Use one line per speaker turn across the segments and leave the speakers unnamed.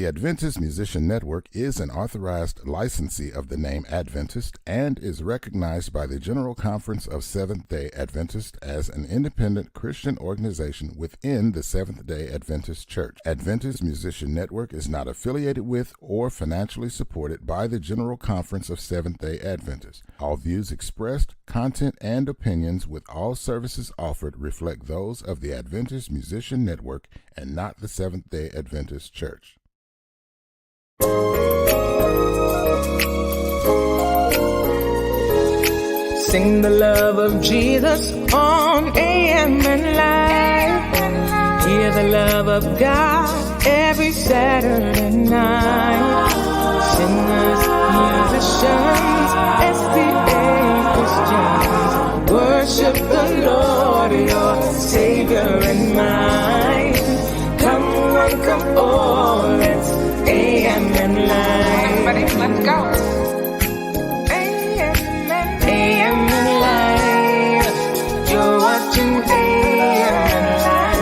The Adventist Musician Network is an authorized licensee of the name Adventist and is recognized by the General Conference of Seventh-day Adventists as an independent Christian organization within the Seventh-day Adventist Church. Adventist Musician Network is not affiliated with or financially supported by the General Conference of Seventh-day Adventists. All views expressed, content, and opinions with all services offered reflect those of the Adventist Musician Network and not the Seventh-day Adventist Church.
Sing the love of Jesus on A.M.N. Live. Hear the love of God every Saturday night. Singers, musicians, SDA Christians, worship the Lord, your Savior and mine. Come on, come on, let's A.M.N. Live.
Everybody, let's go.
A.M.N. Live. You're watching A.M.N. Live.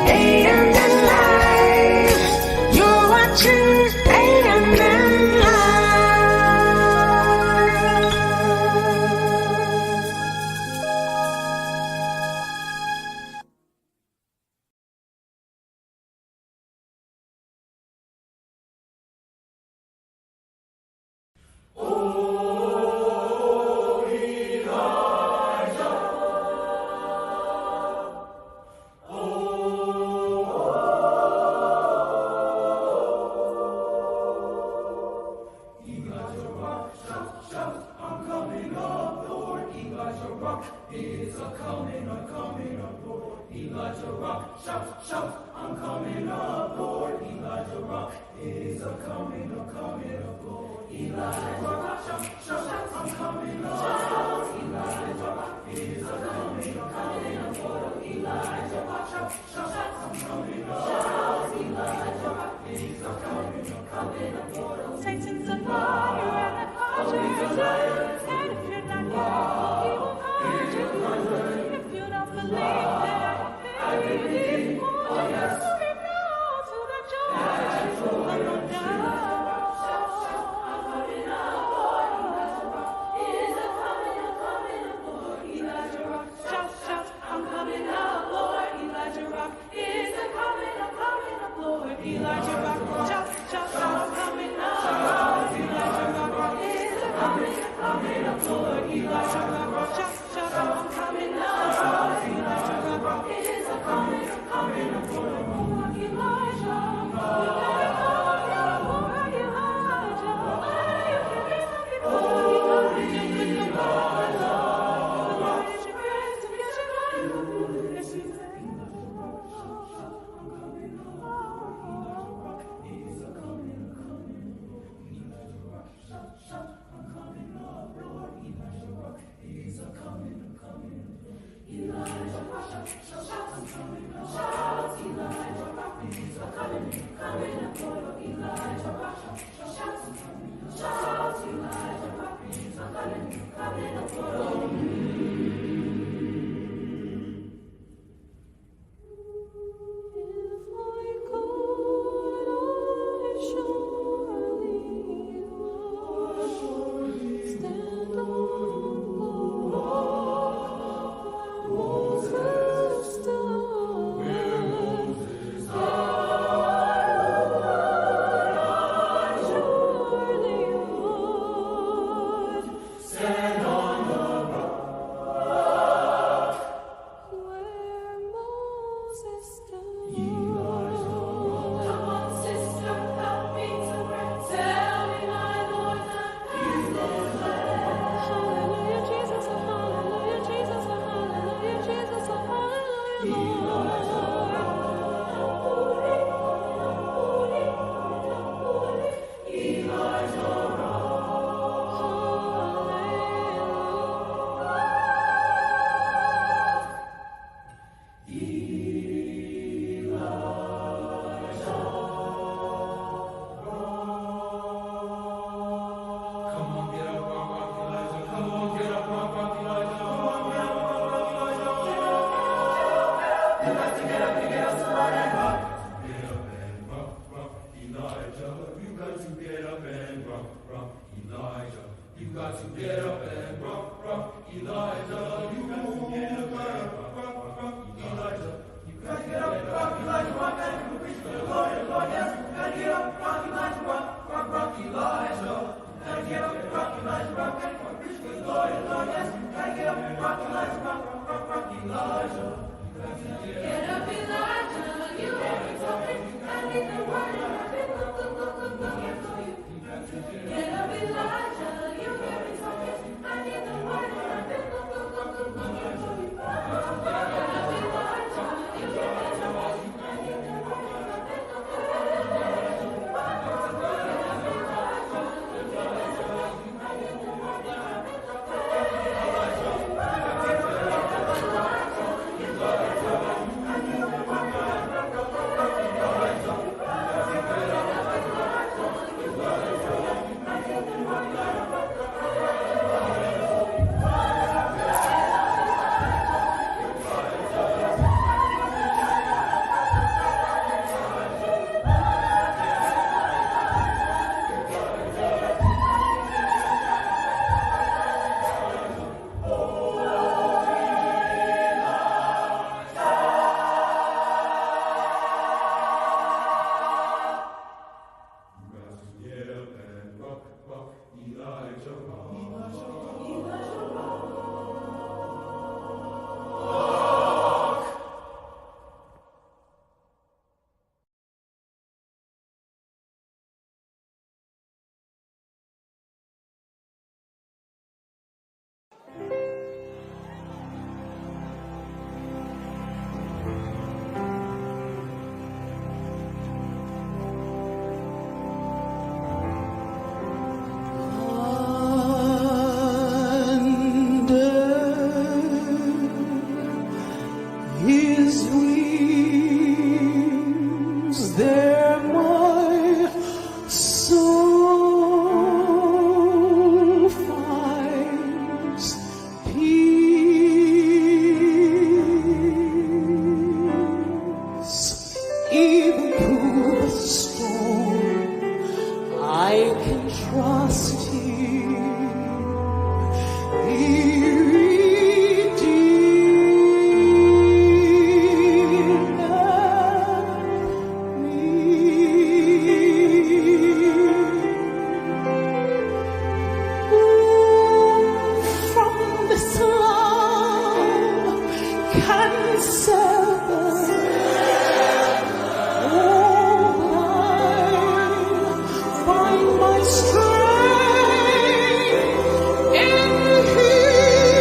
A.M.N. Live. You're watching A.M.N.
Satan's a liar and a liar. And if you're not here, he will hurt you. If you don't believe that I believe, oh yes, scream now to the judge.
Find my strength in Him.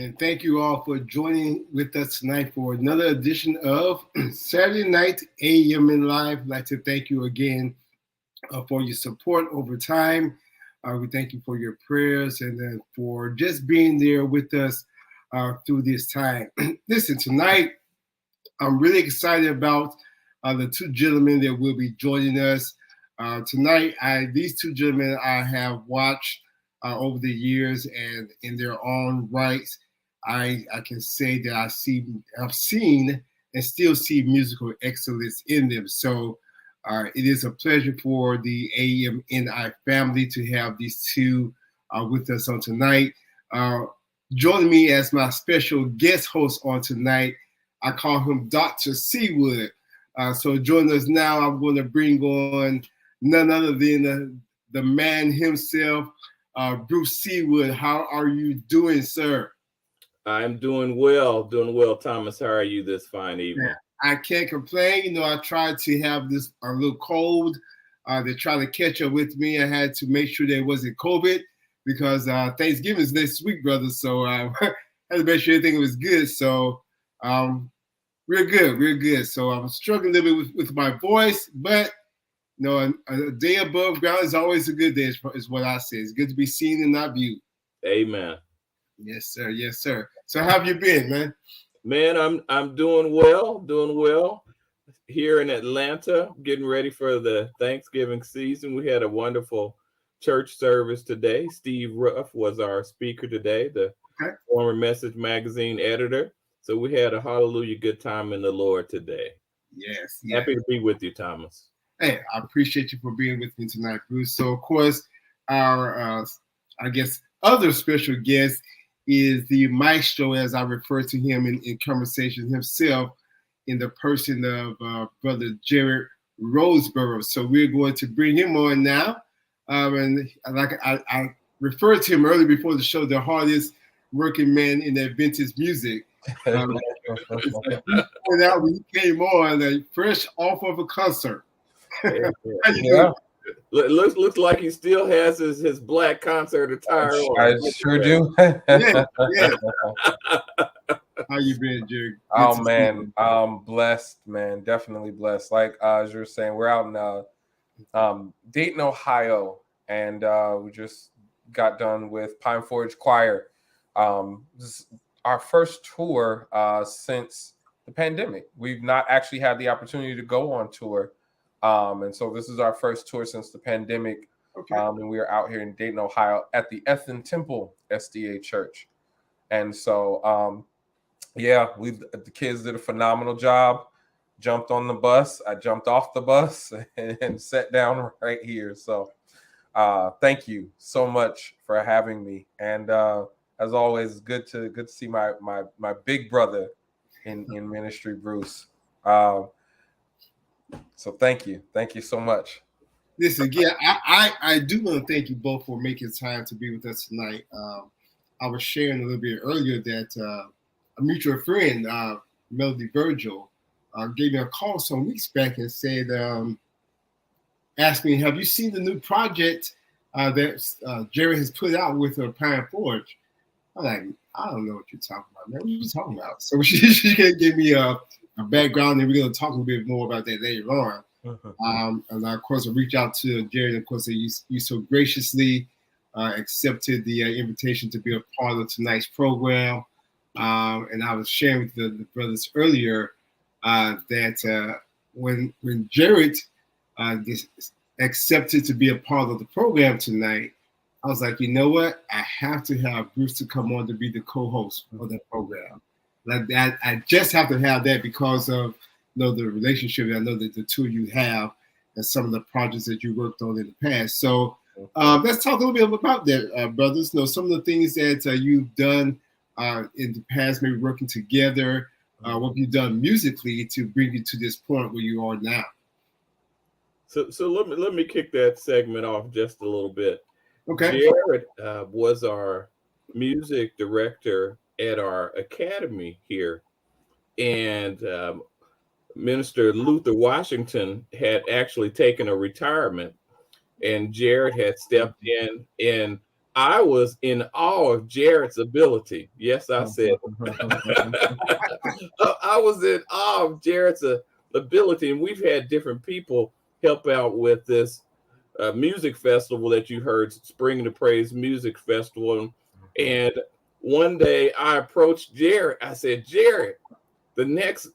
And thank you all for joining with us tonight for another edition of Saturday Night A.M.N Live. I'd like to thank you again for your support over time. We thank you for your prayers and for just being there with us through this time. Listen, tonight, I'm really excited about the two gentlemen that will be joining us. Tonight, these two gentlemen I have watched over the years, and in their own rights, I can say that I've seen and still see musical excellence in them. So it is a pleasure for the AMNI family to have these two with us on tonight. Joining me as my special guest host on tonight, I call him Dr. Seawood. So joining us now, I'm going to bring on none other than the man himself, Bruce Seawood. How are you doing, sir?
I'm doing well, Thomas. How are you this fine evening?
I can't complain. You know, I tried to have this a little cold. They tried to catch up with me. I had to make sure there wasn't COVID because Thanksgiving is next week, brother. So I had to make sure everything was good. So we're good. So I'm struggling a little bit with my voice, but you know, a day above ground is always a good day, is what I say. It's good to be seen and not viewed.
Amen.
Yes, sir. Yes, sir. So how have you been, man?
Man, I'm doing well here in Atlanta, getting ready for the Thanksgiving season. We had a wonderful church service today. Steve Ruff was our speaker today, the former Message magazine editor. So we had a hallelujah good time in the Lord today.
Yes.
Happy to be with you, Thomas.
Hey, I appreciate you for being with me tonight, Bruce. So, of course, our, I guess, other special guest is the maestro, as I refer to him in conversation himself, in the person of Brother Jarett Roseborough. So we're going to bring him on now. And like I referred to him earlier before the show, the hardest working man in Adventist music. And out when he came on, fresh off of a concert.
Yeah. Looks like he still has his black concert attire on.
I sure do.
Yeah. How you been, Jerry?
Oh man, blessed, man. Definitely blessed. Like as you were saying, we're out in Dayton, Ohio, and we just got done with Pine Forge Choir. This is our first tour since the pandemic. We've not actually had the opportunity to go on tour. And so this is our first tour since the pandemic. Okay. And we are out here in Dayton, Ohio at the A.M.N Temple SDA Church. And so, the kids did a phenomenal job, jumped on the bus. I jumped off the bus and sat down right here. So thank you so much for having me. And as always, good to see my big brother in ministry, Bruce. So thank you so much.
Listen, again, I do want to thank you both for making time to be with us tonight. I was sharing a little bit earlier that a mutual friend, Melody Virgil, gave me a call some weeks back and said, asked me, have you seen the new project that Jerry has put out with Pine Forge? I'm like, I don't know what you're talking about, man. What are you talking about? So she gave me a background, and we're going to talk a little bit more about that later on. And of course, I reached out to Jarett. Of course, you so graciously accepted the invitation to be a part of tonight's program. And I was sharing with the brothers earlier that when Jarett accepted to be a part of the program tonight, I was like, you know what? I have to have Bruce to come on to be the co-host of that program. Like that, I just have to have that because of the relationship that I know that the two of you have and some of the projects that you worked on in the past. So let's talk a little bit about that, brothers. Some of the things that you've done in the past, maybe working together, what you've done musically to bring you to this point where you are now.
So let me kick that segment off just a little bit.
Okay.
Jarett was our music director at our academy here, and Minister Luther Washington had actually taken a retirement, and Jarett had stepped in I was in awe of Jarett's ability. Yes, I said I was in awe of Jarett's ability, and we've had different people help out with this music festival that you heard, Spring into Praise Music Festival. And one day I approached Jarett. I said, Jarett, the next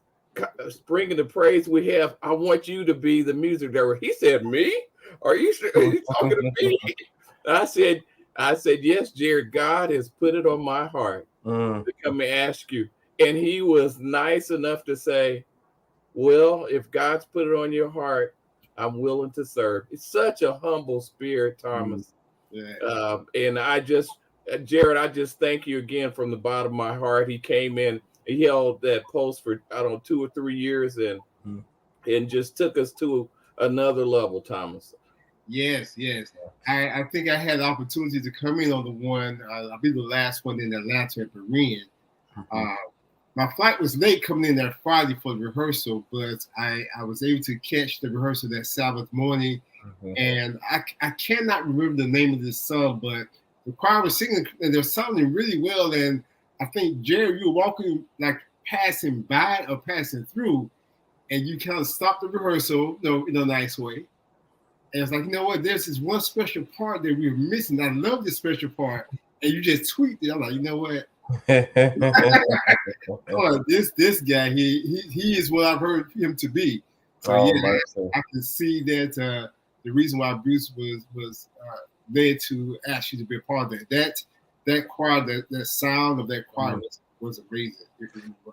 Spring into Praise we have, I want you to be the music director. He said, me? Are you talking to me? I said, yes, Jarett, God has put it on my heart to come and ask you. And he was nice enough to say, well, if God's put it on your heart, I'm willing to serve. It's such a humble spirit, Thomas. And Jarett, I just thank you again from the bottom of my heart. He came in, he held that post for, I don't know, 2 or 3 years and just took us to another level, Thomas.
Yes. I think I had the opportunity to come in on the one, I'll be the last one in Atlanta at Berean. My flight was late coming in that Friday for the rehearsal, but I was able to catch the rehearsal that Sabbath morning. And I cannot remember the name of this song, but the choir was singing and they're sounding really well. And I think, Jerry, you were walking, like passing by or passing through, and you kind of stopped the rehearsal, in a nice way. And it's like, you know what? There's this one special part that we were missing. I love this special part. And you just tweaked it. I'm like, you know what? This guy, he is what I've heard him to be. So I can see that the reason why Bruce was led to ask you to be a part of that choir, that sound of that choir was amazing.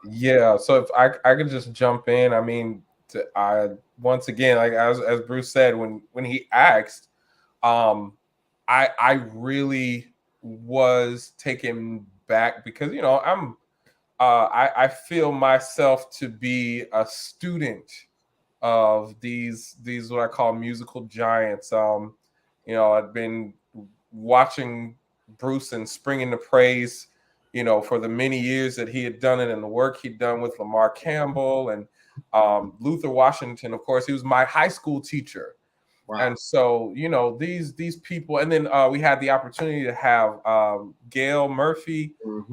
Yeah. So if I could just jump in, I mean, once again, like as Bruce said, when he asked, I really was taken back because I feel myself to be a student of these what I call musical giants. I've been watching Bruce and Spring into Praise, for the many years that he had done it and the work he'd done with Lamar Campbell and Luther Washington. Of course, he was my high school teacher. Wow. And so, these people, and then we had the opportunity to have Gail Murphy, who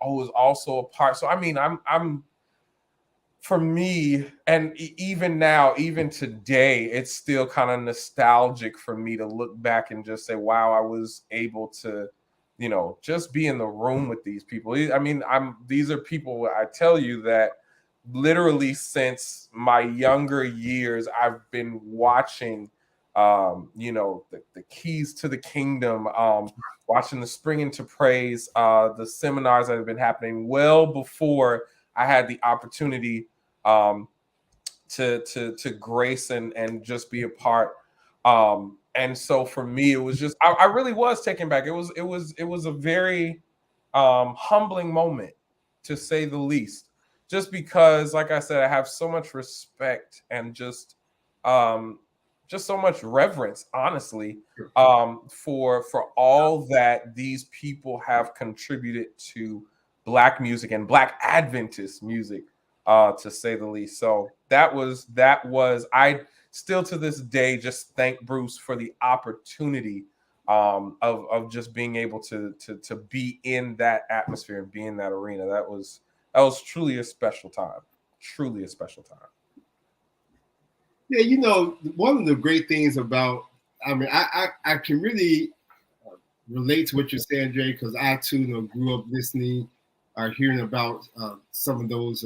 was also a part. So, I mean, I'm for me, and even now, even today, it's still kind of nostalgic for me to look back and just say, wow, I was able to, just be in the room with these people. I mean, these are people, I tell you, that literally since my younger years, I've been watching, the Keys to the Kingdom, watching the Spring into Praise, the seminars that have been happening well before I had the opportunity to grace and just be a part. And so for me, it was just I really was taken back. It was a very humbling moment, to say the least. Just because, like I said, I have so much respect and just so much reverence, honestly, for all that these people have contributed to Black music and Black Adventist music, to say the least. So that was I still to this day just thank Bruce for the opportunity of just being able to be in that atmosphere and be in that arena. That was truly a special time. Truly a special time.
Yeah, one of the great things about, I can really relate to what you're saying, Jay, because I too grew up listening, hearing about some of those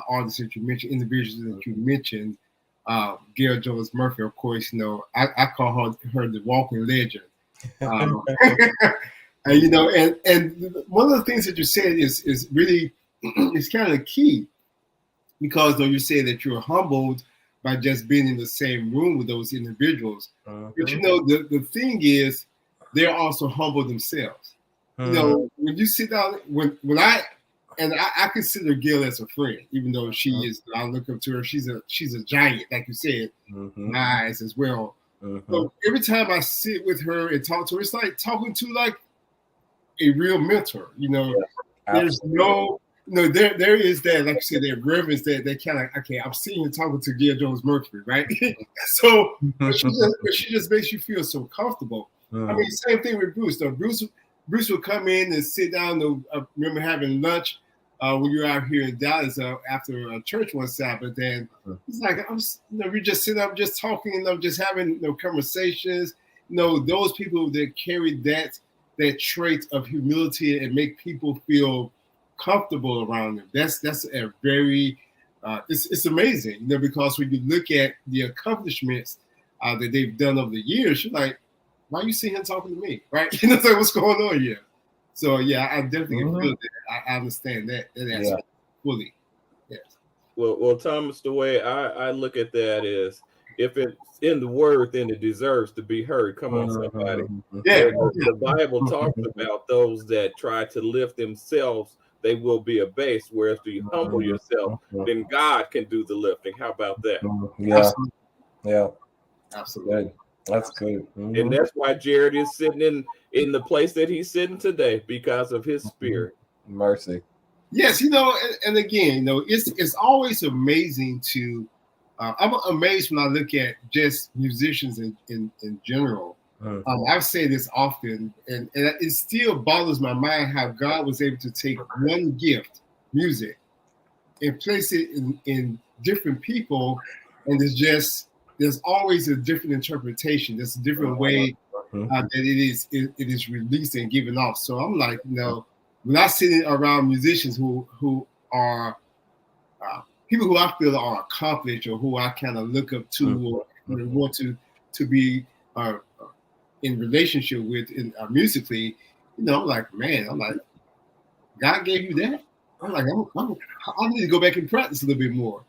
artists that you mentioned, individuals that you mentioned. Gail Jones Murphy, of course, I call her the walking legend. And one of the things that you said is really it's kind of key, because though you say that you're humbled by just being in the same room with those individuals, but the thing is they're also humble themselves. When you sit down, when I consider Gail as a friend, even though she is, I look up to her, she's a giant, like you said, my eyes as well. So every time I sit with her and talk to her, it's like talking to like a real mentor. There's no, there is that, like you said, that reverence that kind of, okay, I'm sitting and talking to Gail Jones Murphy, right? So but she just makes you feel so comfortable. I mean, same thing with Bruce. So Bruce would come in and sit down. I remember having lunch when you were out here in Dallas after church one Sabbath. Then it's like we just sitting up, just talking, just having conversations. Those people that carry that trait of humility and make people feel comfortable around them. That's a very it's amazing, because when you look at the accomplishments that they've done over the years, you're like, why are you sitting here talking to me, right? So what's going on here? So yeah, I definitely feel that. I understand that aspect fully. Yes.
Well, Thomas, the way I look at that is, if it's in the word, then it deserves to be heard. Come on, somebody.
Yeah.
The Bible talks about those that try to lift themselves, they will be abased. Whereas if you humble yourself, then God can do the lifting. How about that?
Yeah.
Absolutely.
Yeah.
Absolutely.
Good. That's good.
And that's why Jarett is sitting in the place that he's sitting today, because of his spirit.
Mercy.
Yes, and again, it's always amazing to. I'm amazed when I look at just musicians in general. I've said this often, and it still boggles my mind how God was able to take one gift, music, and place it in different people, and there's always a different interpretation. There's a different way that it is released and given off. So I'm like, when I sit around musicians who are people who I feel are accomplished, or who I kind of look up to, or want to be in relationship with musically, I'm like, God gave you that. I'm like, I need to go back and practice a little bit more,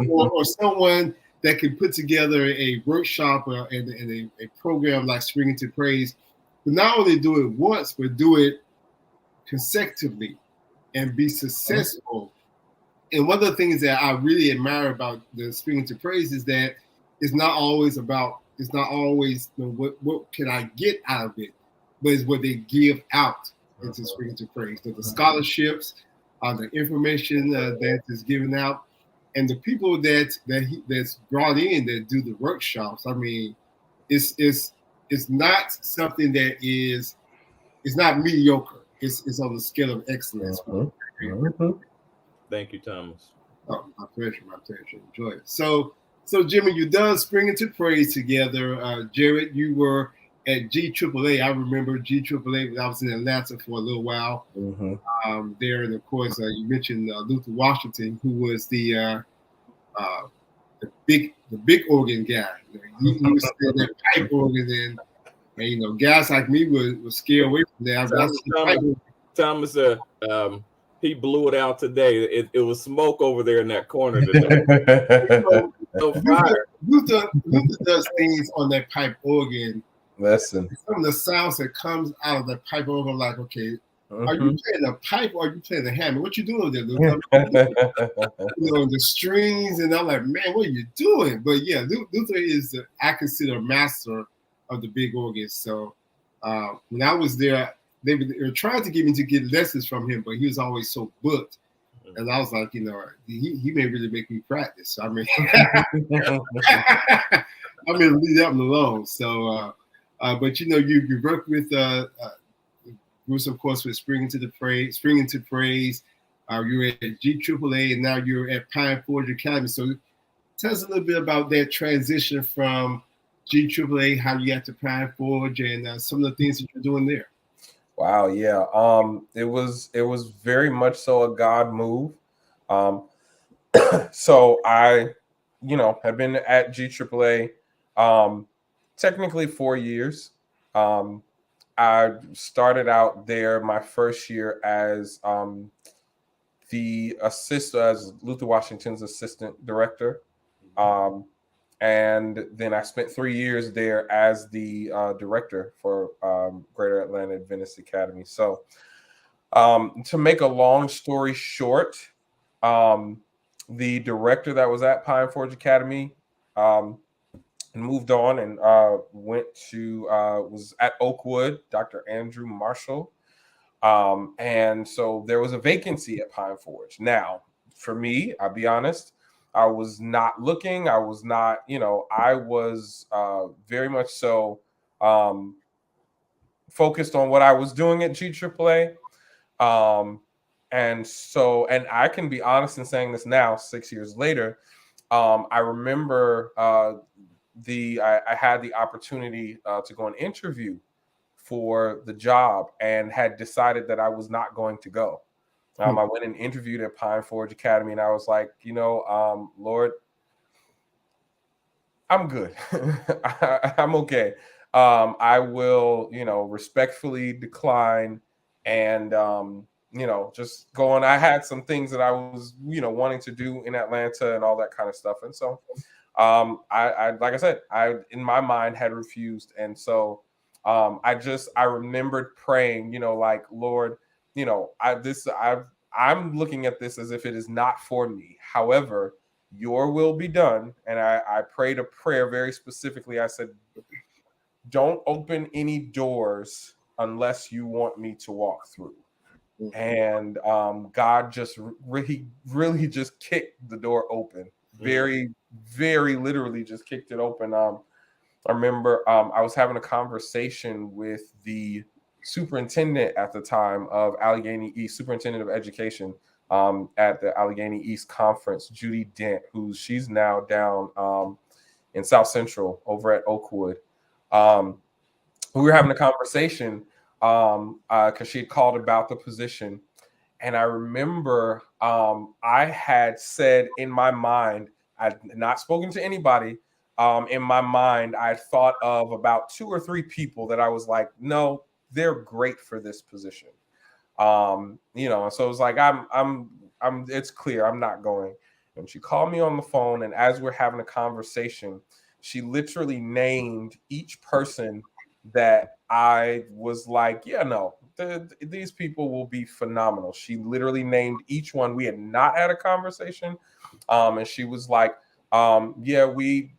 or someone that can put together a workshop and a program like Spring into Praise, but not only do it once, but do it consecutively and be successful. And one of the things that I really admire about the Spring into Praise is that it's not always what can I get out of it, but it's what they give out into Spring into Praise. So the scholarships, the information that is given out, and the people that's brought in that do the workshops. I mean, it's not something that is, it's not mediocre. It's on the scale of excellence.
Thank you, Thomas.
Oh, my pleasure. Enjoy it. So Jimmy, you done Spring into Praise together. Jarett, you were at GAAA. I remember GAAA when I was in Atlanta for a little while. There, and of course, you mentioned Luther Washington, who was the big organ guy. He was that pipe organ, and guys like me would scare away from that.
Thomas, he blew it out today. It was smoke over there in that corner today.
Luther does things on that pipe organ.
Listen,
some of the sounds that comes out of that pipe organ, I'm like, okay, are you playing a pipe or are you playing a hammer? What you doing there, Luther? The strings, and I'm like, man, what are you doing? But yeah, Luther is I consider a master of the big organ. So when I was there, they were trying to get me to get lessons from him, but he was always so booked. And I was like, he may really make me practice. So, I mean, I'm going to leave that one alone. So, but you work with Bruce, of course, with Spring into Praise. You're at GAAA, and now you're at Pine Forge Academy. So, tell us a little bit about that transition from GAAA, how you got to Pine Forge, and some of the things that you're doing there.
Wow, yeah. It was very much so a God move. So I, have been at GAAA technically 4 years. I started out there my first year as as Luther Washington's assistant director. And then I spent 3 years there as the director for Greater Atlanta Adventist Academy. So to make a long story short, the director that was at Pine Forge Academy moved on and was at Oakwood, Dr. Andrew Marshall. And so there was a vacancy at Pine Forge. Now, for me, I'll be honest, I was not looking. I was not, I was very much so focused on what I was doing at GAAA. And I can be honest in saying this now, 6 years later. I remember I had the opportunity to go and interview for the job and had decided that I was not going to go. I went and interviewed at Pine Forge Academy, and I was like, Lord, I'm good. I'm okay. I will, respectfully decline and, just go on. I had some things that I was, wanting to do in Atlanta and all that kind of stuff. And so, I like I said, I in my mind had refused. And so, I remembered praying, like, Lord, I'm looking at this as if it is not for me. However, your will be done. And I prayed a prayer very specifically. I said, don't open any doors unless you want me to walk through. And God just really just kicked the door open. Very, very literally just kicked it open. I remember I was having a conversation with the superintendent at the time of Allegheny East, superintendent of education at the Allegheny East Conference, Judy Dent, she's now down in South Central over at Oakwood. We were having a conversation because she had called about the position. And I remember I had said in my mind, I'd not spoken to anybody. In my mind, I thought of about 2 or 3 people that I was like, no, they're great for this position. So it was like, it's clear I'm not going. And she called me on the phone, and as we're having a conversation, she literally named each person that I was like, yeah, no, these people will be phenomenal. She literally named each one. We had not had a conversation. And she was like, yeah, we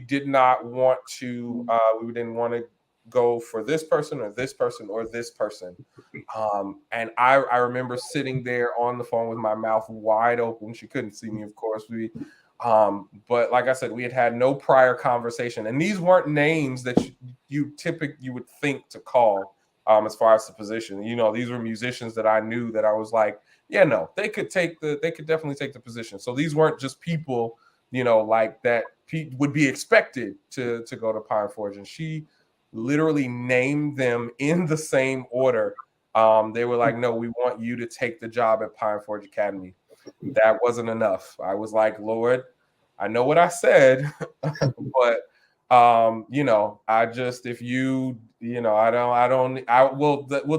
did not want to, we didn't want to go for this person or this person or this person. And I remember sitting there on the phone with my mouth wide open. She couldn't see me, of course. But like I said, we had no prior conversation, and these weren't names that you would think to call as far as the position. These were musicians that I knew that I was like, yeah, no, they could definitely take the position. So these weren't just people, like that would be expected to go to Pine Forge. And she literally named them in the same order. They were like, no, we want you to take the job at Pine Forge Academy. That wasn't enough. I was like, Lord, I know what I said, but I just, if you, we'll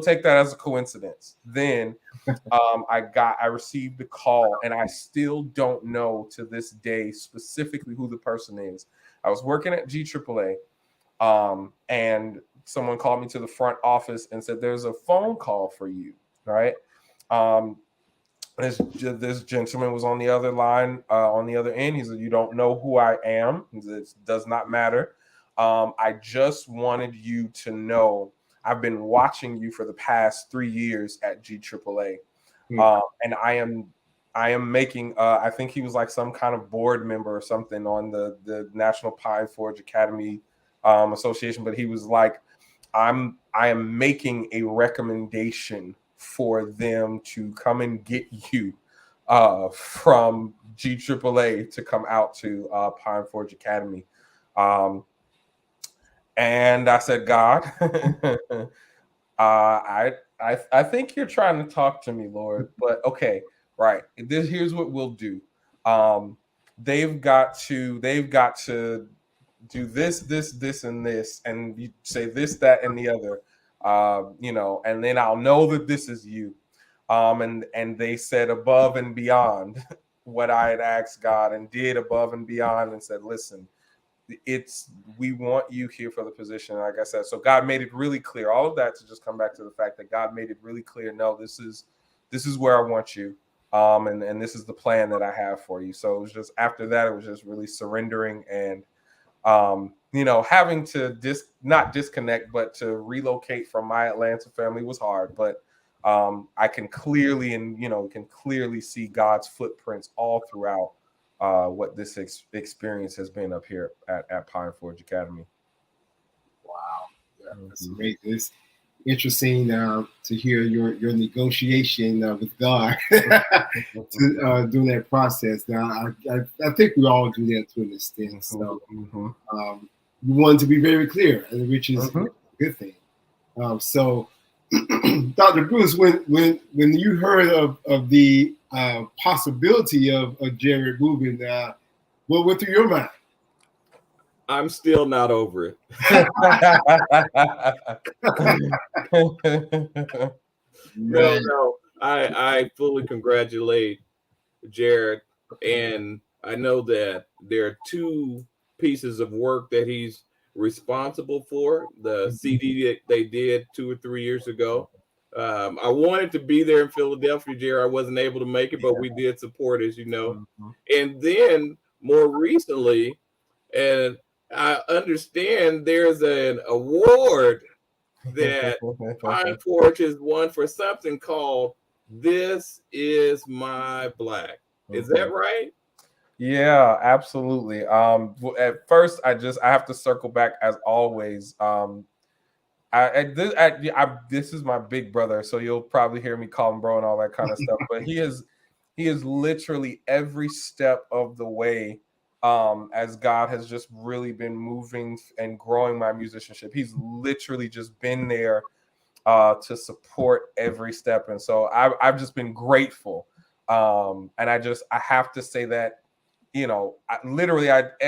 take that as a coincidence. Then I received the call, and I still don't know to this day specifically who the person is. I was working at GAAA, and someone called me to the front office and said, there's a phone call for you, right? This gentleman was on the other line, on the other end. He said, you don't know who I am. It does not matter. I just wanted you to know I've been watching you for the past 3 years at GAAA. And I am making, I think he was like some kind of board member or something on the National Pine Forge Academy Association. But he was like, I am making a recommendation for them to come and get you from GAAA to come out to Pine Forge Academy. And I said, God, I think you're trying to talk to me, Lord, but okay, right. Here's what we'll do. They've got to do this, and this, and you say this, that, and the other. And then I'll know that this is you. And they said above and beyond what I had asked God, and did above and beyond, and said, listen, we want you here for the position. Like I said, so God made it really clear. All of that to just come back to the fact that God made it really clear. No, this is where I want you. And this is the plan that I have for you. So it was just, after that, it was just really surrendering and, having to not disconnect, but to relocate from my Atlanta family was hard. But I can clearly see God's footprints all throughout what this experience has been up here at Pine Forge Academy.
Wow, yeah, that's amazing. interesting to hear your negotiation with God to during that process. Now, I think we all do that to an extent. So you wanted to be very clear, which is a good thing. So, Dr. Bruce, when you heard of the possibility of Jarett moving, what went through your mind?
I'm still not over it. No. I fully congratulate Jarett, and I know that there are two pieces of work that he's responsible for. The CD that they did 2 or 3 years ago. I wanted to be there in Philadelphia, Jarett. I wasn't able to make it, but we did support, as you know. And then more recently, and I understand there's an award that Pine Forge has won for something called "This Is My Black." Is that right?
Yeah, absolutely. At first, I have to circle back as always. This is my big brother, so you'll probably hear me call him bro and all that kind of stuff. But he is literally every step of the way. As God has just really been moving and growing my musicianship, he's literally just been there to support every step, and so I've just been grateful. And I have to say that,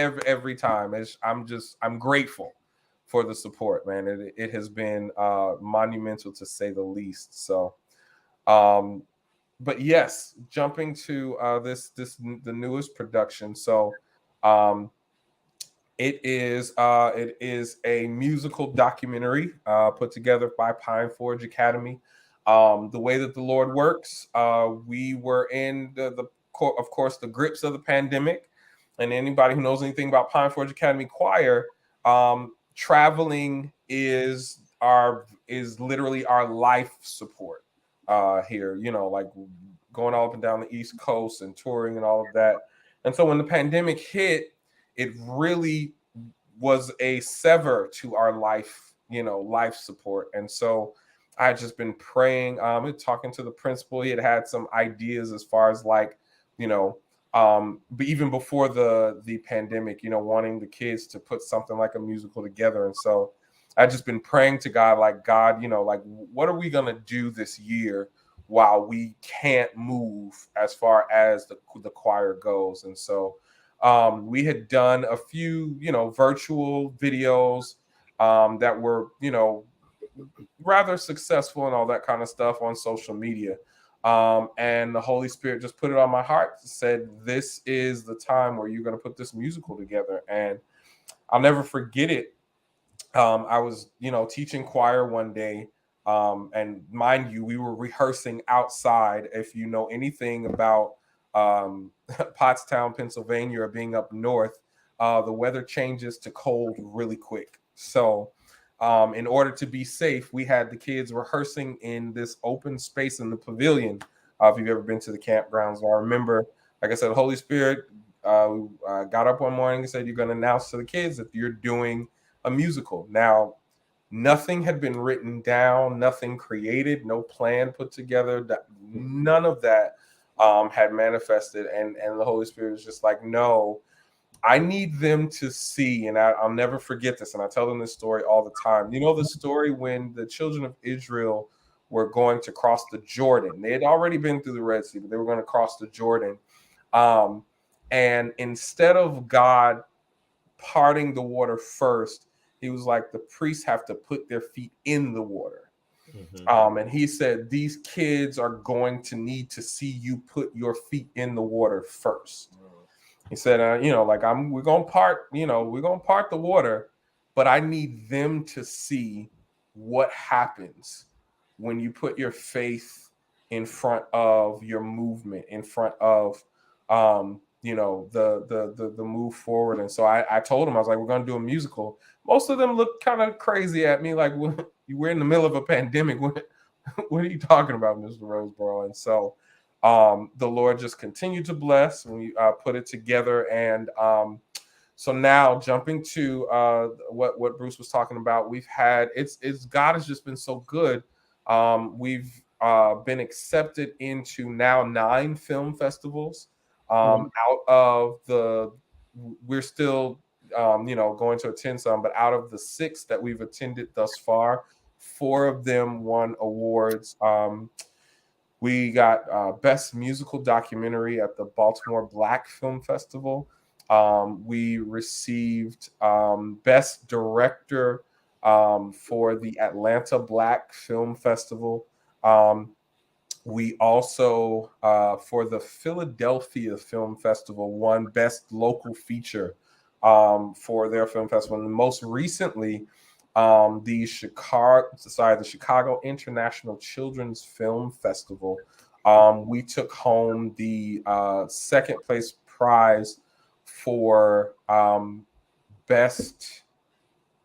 every time I'm grateful for the support, man. It has been monumental to say the least. So, but yes, jumping to the newest production. So, it is a musical documentary put together by Pine Forge Academy. The way that the Lord works, we were in of course, the grips of the pandemic, and anybody who knows anything about Pine Forge Academy Choir, traveling is literally our life support here. Like going all up and down the East Coast and touring and all of that. And so when the pandemic hit, it really was a sever to our life support. And so I had just been praying, talking to the principal. He had some ideas as far as but even before the pandemic, wanting the kids to put something like a musical together. And so I just been praying to God, God, what are we going to do this year while we can't move as far as the choir goes? And so we had done a few, virtual videos that were, rather successful and all that kind of stuff on social media. And the Holy Spirit just put it on my heart, said, this is the time where you're going to put this musical together. And I'll never forget it. I was, teaching choir one day. And mind you, we were rehearsing outside. If you know anything about Pottstown, Pennsylvania, or being up north, the weather changes to cold really quick. So in order to be safe, we had the kids rehearsing in this open space in the pavilion. If you've ever been to the campgrounds, I remember, like I said, the Holy Spirit got up one morning and said, you're going to announce to the kids that you're doing a musical. Now, nothing had been written down, nothing created, no plan put together. None of that had manifested. And the Holy Spirit was just like, no, I need them to see, and I'll never forget this, and I tell them this story all the time. You know the story when the children of Israel were going to cross the Jordan. They had already been through the Red Sea, but they were going to cross the Jordan. And instead of God parting the water first, he was like, the priests have to put their feet in the water. And he said, these kids are going to need to see you put your feet in the water first. He said, we're going to part the water, but I need them to see what happens when you put your faith in front of your movement, in front of, the move forward. And so I told him, I was like, we're going to do a musical. Most of them looked kind of crazy at me. Like, we're in the middle of a pandemic. What are you talking about, Mr. Roseborough? And so, the Lord just continued to bless when we put it together. And So now jumping to what Bruce was talking about, we've had it's God has just been so good. We've been accepted into now 9 film festivals. Out of the, we're still going to attend some, but out of the 6 that we've attended thus far, 4 of them won awards. We got Best Musical Documentary at the Baltimore Black Film Festival. We received Best Director for the Atlanta Black Film Festival. We also, for the Philadelphia Film Festival, won Best Local Feature for their film festival. And most recently, the Chicago International Children's Film Festival. We took home the 2nd place prize for Best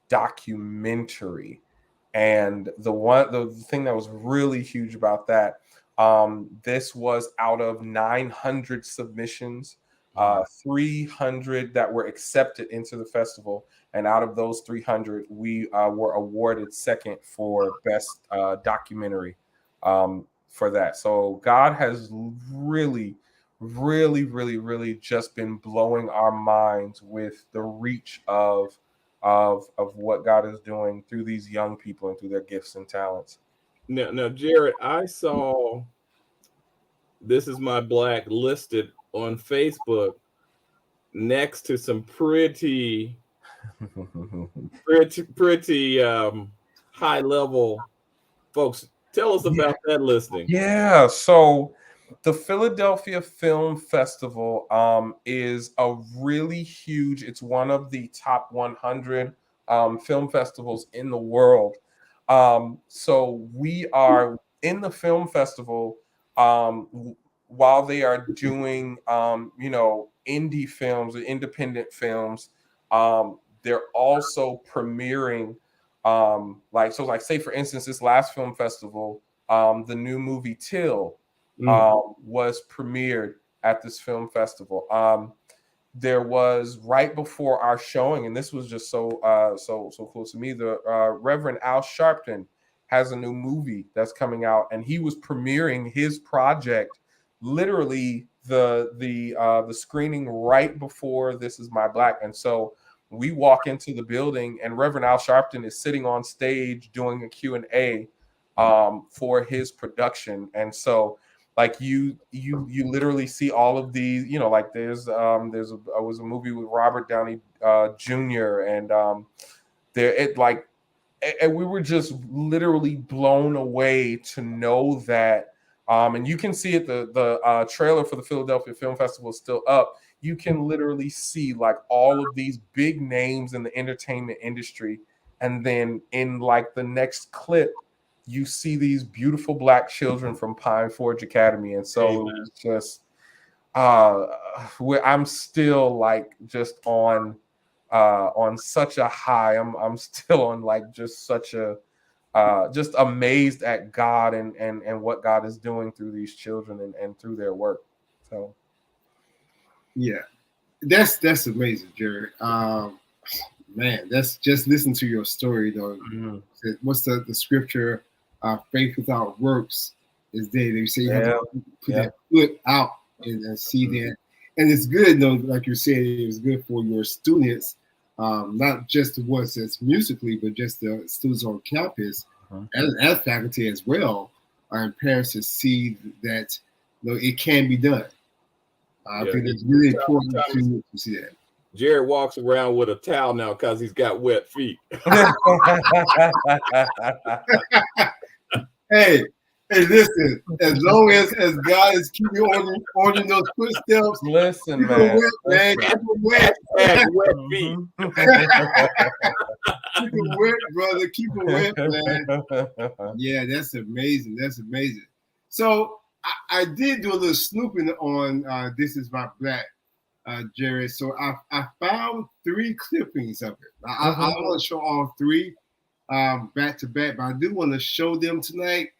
Documentary. And the thing that was really huge about that, this was out of 900 submissions, 300 that were accepted into the festival. And out of those 300, we were awarded 2nd for Best Documentary for that. So God has really, really, really, really just been blowing our minds with the reach of what God is doing through these young people and through their gifts and talents.
Now, Jarett, I saw This Is My Black listed on Facebook next to some pretty high level folks. Tell us about that listing.
Yeah, so the Philadelphia Film Festival is a really huge, it's one of the top 100 film festivals in the world. So we are in the film festival while they are doing, indie films or independent films. They're also premiering, say for instance, this last film festival, the new movie Till was premiered at this film festival. There was right before our showing, and this was just so cool to me. The Reverend Al Sharpton has a new movie that's coming out, and he was premiering his project, literally the screening right before This Is My Black. And so we walk into the building, and Reverend Al Sharpton is sitting on stage doing a Q&A for his production. And so like you literally see all of these, like there was a movie with Robert Downey Jr. and and we were just literally blown away to know that. And you can see it, the trailer for the Philadelphia Film Festival is still up. You can literally see like all of these big names in the entertainment industry, and then in like the next clip, you see these beautiful Black children from Pine Forge Academy. And so it was just, I'm still like just on such a high. I'm still on like just such a, just amazed at God and what God is doing through these children and through their work. So,
yeah, that's amazing, Jarett. Man, that's just listen to your story though. Mm-hmm. What's the scripture? Faith without works is dead. You say you have to put that foot out and see that. And it's good though, like you said, it's good for your students, not just the ones that's musically, but just the students on campus and faculty as well, and parents to see that it can be done. I think it's really important to see that.
Jarett walks around with a towel now because he's got wet feet.
Hey, listen, as long as God is keeping on those footsteps,
listen, man.
Keep them wet.
Wet feet.
Keep them wet, brother. Keep them wet, man. Yeah, that's amazing. That's amazing. So I did do a little snooping on This Is My Black, Jarett. So I found 3 clippings of it. I don't want to show all 3 back to back, but I do want to show them tonight,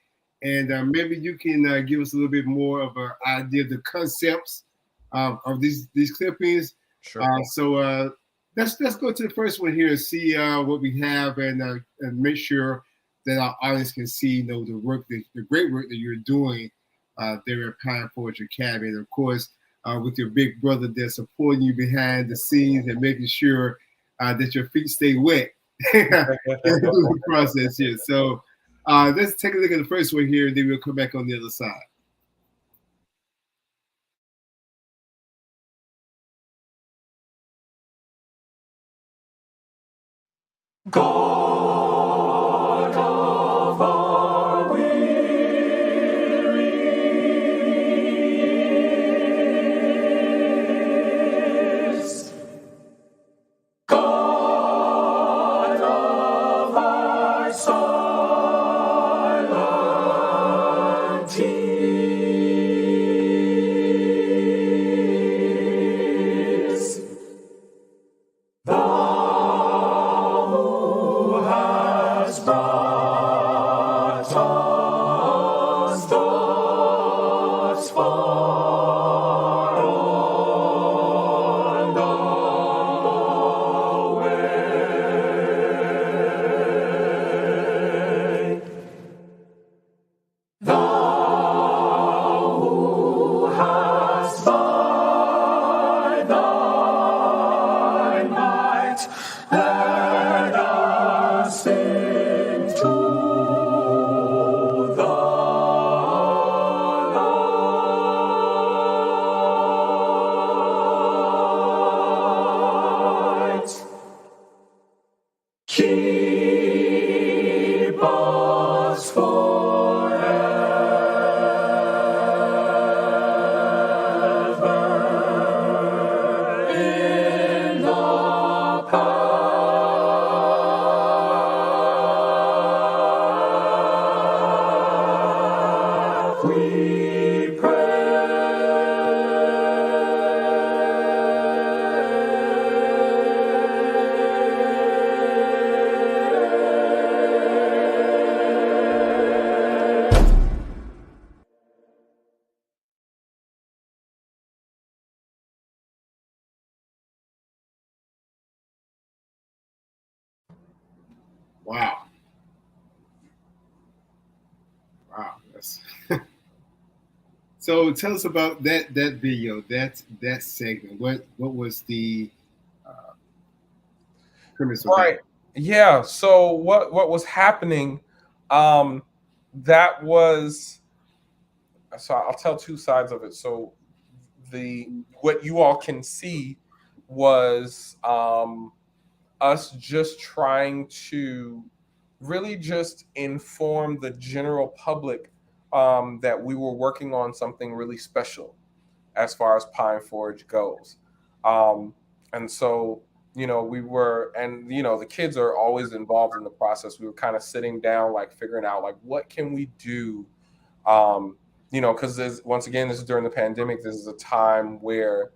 and maybe you can give us a little bit more of an idea of the concepts of these clippings.
Sure.
So let's go to the first one here and see what we have, and make sure that our audience can see, the work, the great work that you're doing there at Pine Forge Academy, and of course with your big brother there supporting you behind the scenes and making sure that your feet stay wet through the process here. So let's take a look at the first one here, and then we'll come back on the other side.
God of our wearies, God of our silent tears, Thou who hast brought us thus far on the way, Thou who hast by Thy might led us into the light. Keep us forever in the path we pray.
Wow. Wow. That's so tell us about that video, that segment. What was the premise of
Right. Yeah. So what was happening? That was, so I'll tell two sides of it. So what you all can see was us just trying to really just inform the general public that we were working on something really special as far as Pine Forge goes. And so, we were, and, the kids are always involved in the process. We were kind of sitting down, like figuring out, like, what can we do? Because once again, this is during the pandemic. This is a time where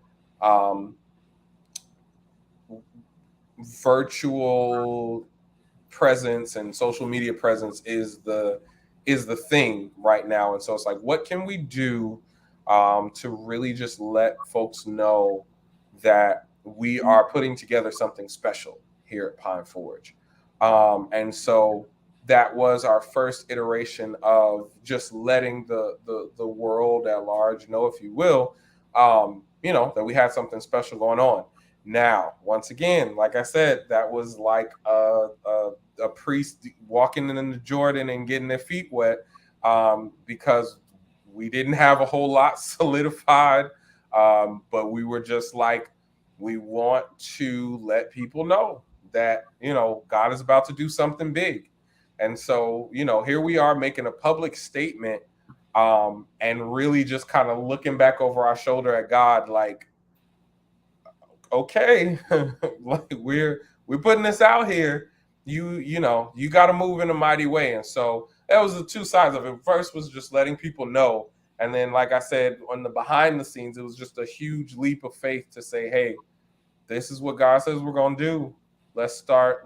virtual presence and social media presence is the thing right now. And so it's like, what can we do to really just let folks know that we are putting together something special here at Pine Forge? And so that was our first iteration of just letting the world at large know, if you will, that we had something special going on. Now, once again, like I said, that was like a priest walking in the Jordan and getting their feet wet, because we didn't have a whole lot solidified, but we were just like, we want to let people know that, God is about to do something big. And so, here we are making a public statement, and really just kind of looking back over our shoulder at God, like, okay, like we're putting this out here. You got to move in a mighty way. And so that was the two sides of it. First was just letting people know, and then, like I said, on the behind the scenes, it was just a huge leap of faith to say, hey, this is what God says we're gonna do. Let's start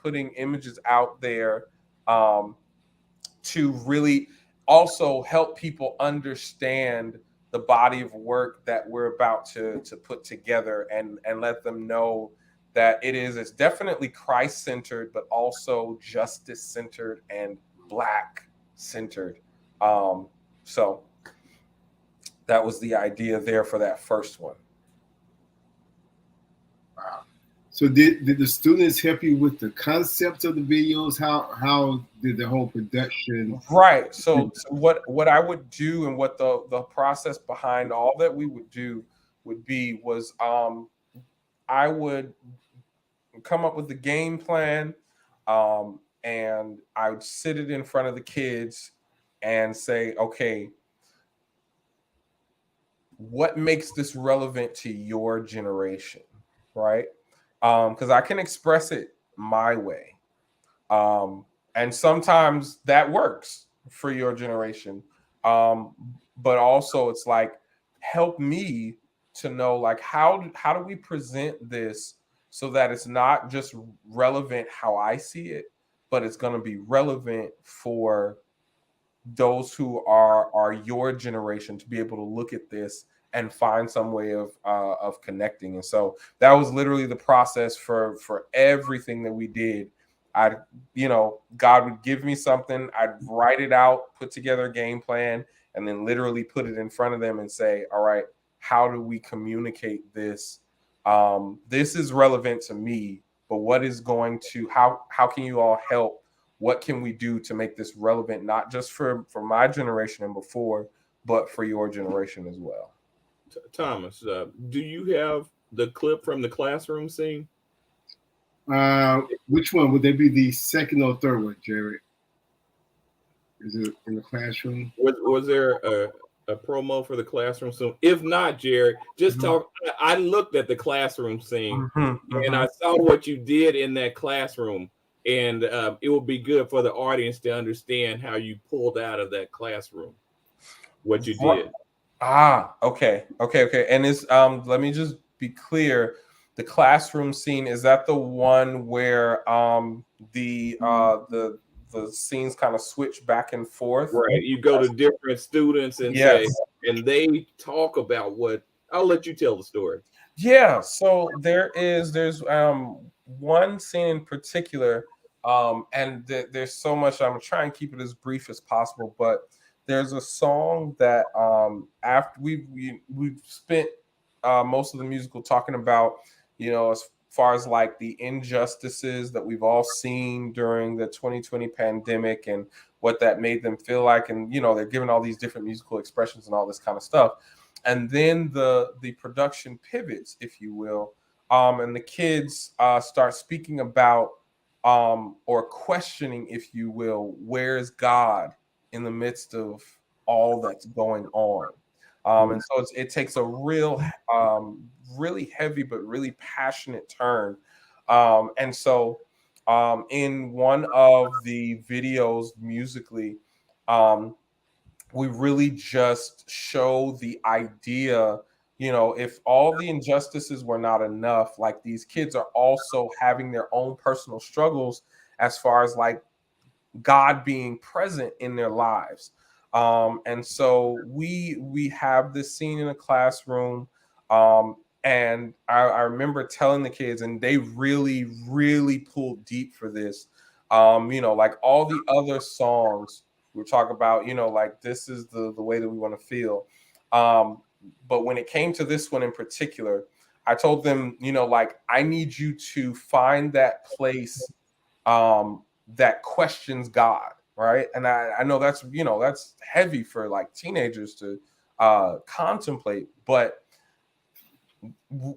putting images out there, to really also help people understand the body of work that we're about to put together, and let them know that it's definitely Christ-centered, but also justice-centered and Black-centered. So that was the idea there for that first one.
Wow. So did the students help you with the concept of the videos? How did the whole production?
Right. So what I would do, and what the process behind all that we would do was I would come up with the game plan, and I would sit it in front of the kids and say, okay, what makes this relevant to your generation, right? Because I can express it my way. And sometimes that works for your generation. But also it's like, help me to know, like, how do we present this so that it's not just relevant how I see it, but it's going to be relevant for those who are your generation to be able to look at this and find some way of connecting. And so that was literally the process for everything that we did. God would give me something, I'd write it out, put together a game plan, and then literally put it in front of them and say, all right, how do we communicate this? This is relevant to me, but what is going to, how can you all help? What can we do to make this relevant, not just for my generation and before, but for your generation as well?
Thomas, do you have the clip from the classroom scene?
Which one would they be, the second or third one, Jarett? Is it in the classroom?
Was there a promo for the classroom scene? If not, Jarett, just talk. I looked at the classroom scene and I saw what you did in that classroom, and it would be good for the audience to understand how you pulled out of that classroom what you did.
Okay. And it's let me just be clear. The classroom scene, is that the one where the scenes kind of switch back and forth?
Right. You go to different students and say, and they talk about what. I'll let you tell the story.
Yeah. So there's one scene in particular, and there's so much. I'm gonna try and keep it as brief as possible, but there's a song that after we've spent most of the musical talking about, as far as like the injustices that we've all seen during the 2020 pandemic and what that made them feel like. And, they're giving all these different musical expressions and all this kind of stuff. And then the production pivots, if you will. And the kids start speaking about or questioning, if you will, where is God in the midst of all that's going on? And so it takes a real, really heavy but really passionate turn. And so in one of the videos musically, we really just show the idea, if all the injustices were not enough, like these kids are also having their own personal struggles as far as like God being present in their lives. And so we have this scene in a classroom, and I remember telling the kids, and they really, really pulled deep for this. Like all the other songs we talk about, like this is the way that we want to feel. But when it came to this one in particular, I told them, like, I need you to find that place that questions God, right? And I know that's heavy for like teenagers to contemplate, but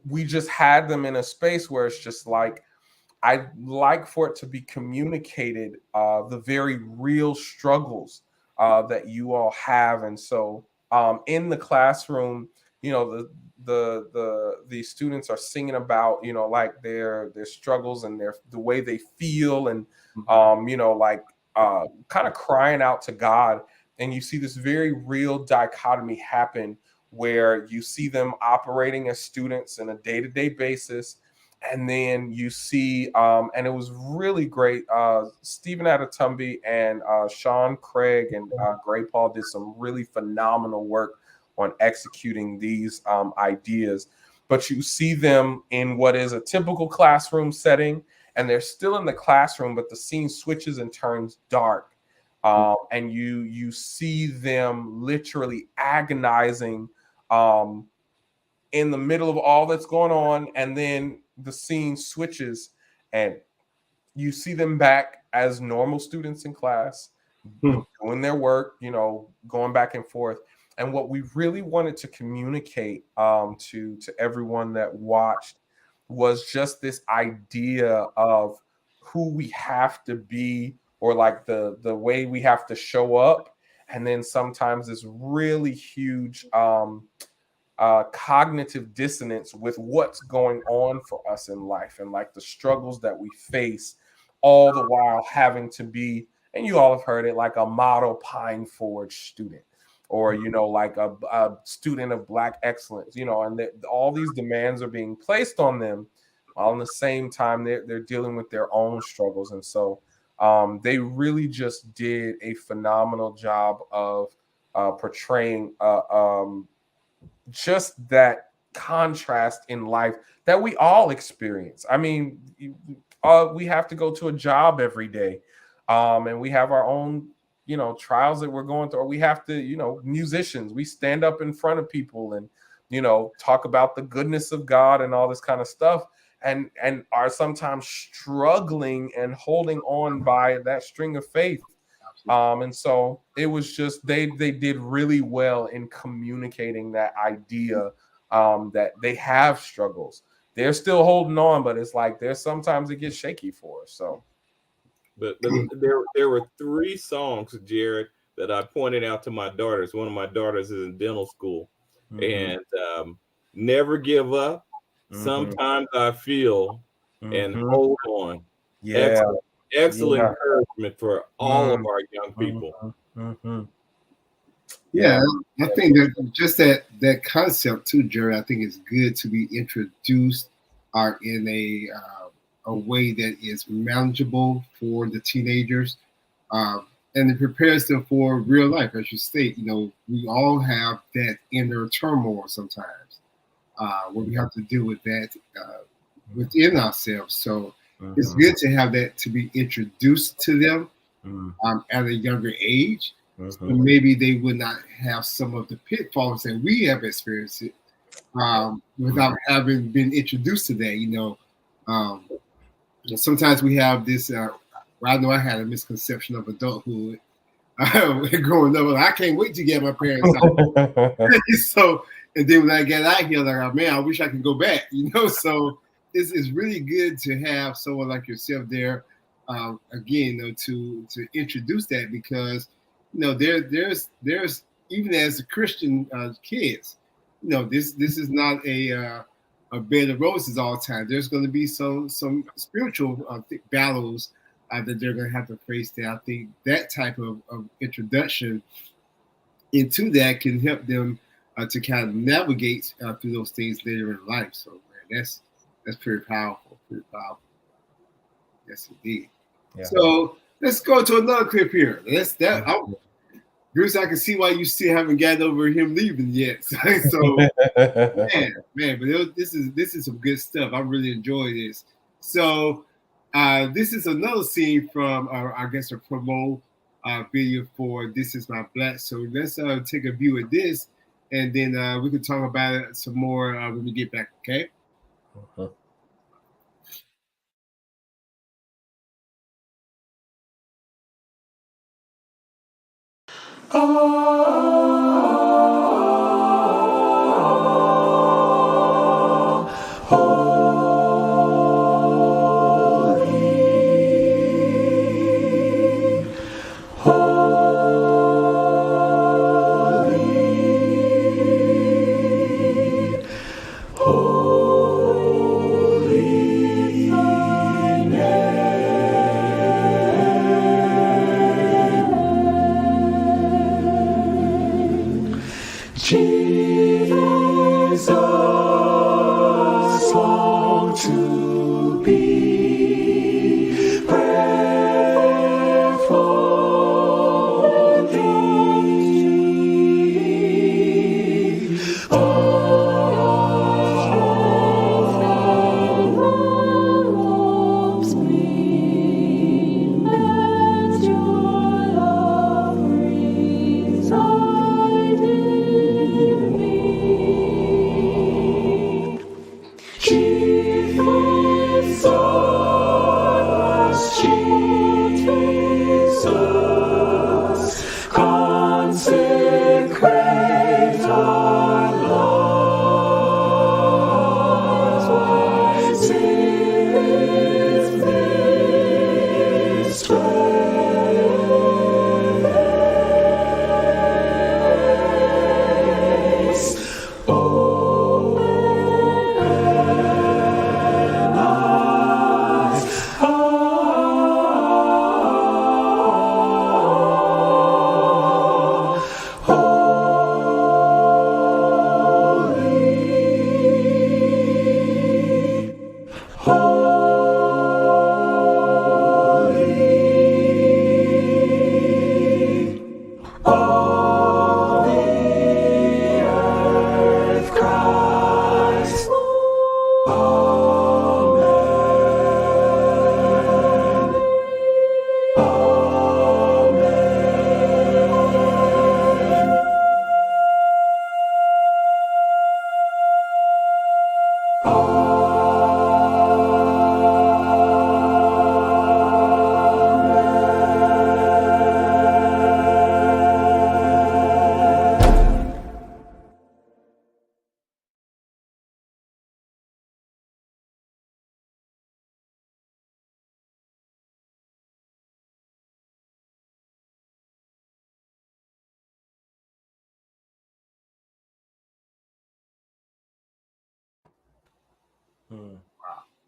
we just had them in a space where it's just like, I'd like for it to be communicated, the very real struggles that you all have. And so in the classroom, the students are singing about, like their struggles and the way they feel, and kind of crying out to God. And you see this very real dichotomy happen where you see them operating as students in a day-to-day basis. And then you see, and it was really great. Stephen Adetumbi and Sean Craig and Gray Paul did some really phenomenal work on executing these ideas. but you see them in what is a typical classroom setting, and they're still in the classroom, but the scene switches and turns dark. And you see them literally agonizing in the middle of all that's going on, and then the scene switches and you see them back as normal students in class, doing their work, going back and forth. And what we really wanted to communicate to everyone that watched was just this idea of who we have to be, or like the way we have to show up, and then sometimes this really huge cognitive dissonance with what's going on for us in life, and like the struggles that we face, all the while having to be, and you all have heard it, like a model Pine Forge student, or like a student of Black excellence, and all these demands are being placed on them, while in the same time they're dealing with their own struggles. And so they really just did a phenomenal job of portraying just that contrast in life that we all experience. I mean, we have to go to a job every day, and we have our own, trials that we're going through. Or we have to, musicians, we stand up in front of people and, talk about the goodness of God and all this kind of stuff, and are sometimes struggling and holding on by that string of faith. And so it was just, they did really well in communicating that idea that they have struggles. They're still holding on, but it's like there's sometimes it gets shaky for us. So,
but there were 3 songs, Jarett, that I pointed out to my daughters. One of my daughters is in dental school, and Never Give Up, Sometimes I Feel, and Hold On.
Yeah.
Excellent encouragement for all of our young people.
Yeah, I think that just that concept too, Jarett, I think is good to be introduced in a way that is manageable for the teenagers, and it prepares them for real life. As you state, we all have that inner turmoil sometimes, where we have to deal with that within ourselves. So it's good to have that, to be introduced to them at a younger age. So maybe they would not have some of the pitfalls that we have experienced it without having been introduced to that. Sometimes we have this. I know I had a misconception of adulthood growing up. I can't wait to get my parents out. So, and then when I get out here, like, man, I wish I could go back. So it's really good to have someone like yourself there again, to introduce that, because there's even as a Christian kids, this is not a bed of roses all the time. There's going to be some spiritual battles that they're going to have to face. That I think that type of introduction into that can help them to kind of navigate through those things later in life. So man, that's pretty powerful. Pretty powerful. Yes, indeed. Yeah. So let's go to another clip here. Bruce, I can see why you still haven't gotten over him leaving yet. So, man, but this is some good stuff. I really enjoy this. So, this is another scene from, I guess, a promo video for "This Is My Black." So let's take a view of this, and then we can talk about it some more when we get back. Okay.